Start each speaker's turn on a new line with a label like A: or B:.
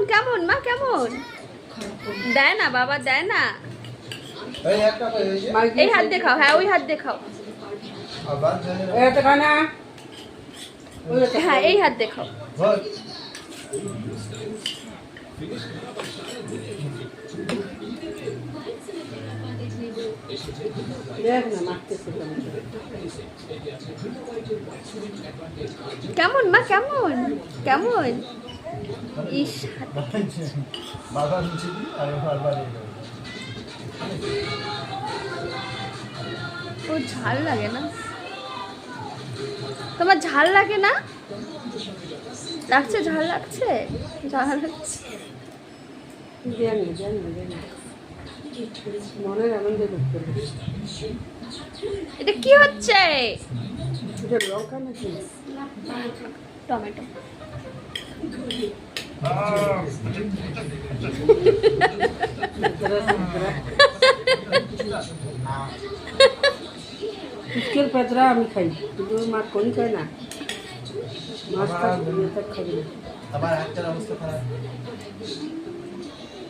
A: কেমন কেমন মা কেমন? দেয় না বাবা, দেয় না। এই হাত দেখাও, হ্যাঁ ওই হাত দেখাও, হ্যাঁ এই হাত দেখাও। কেমন মা কেমন কেমন? ইস ও ঝাল লাগে না? তোমার ঝাল লাগে না? লাগছে, ঝাল লাগছে, ঝাল লাগছে।
B: মনের আনন্দে ঢুকতে
A: এটা কি হচ্ছে?
B: লঙ্কা নাকি
A: টমেটো।
B: ফুচকের পেঁচড়া আমি খাই, কিন্তু মা কোনি খায় না। মাছ খাই না।
C: আবার একটা অবস্থা খারাপ।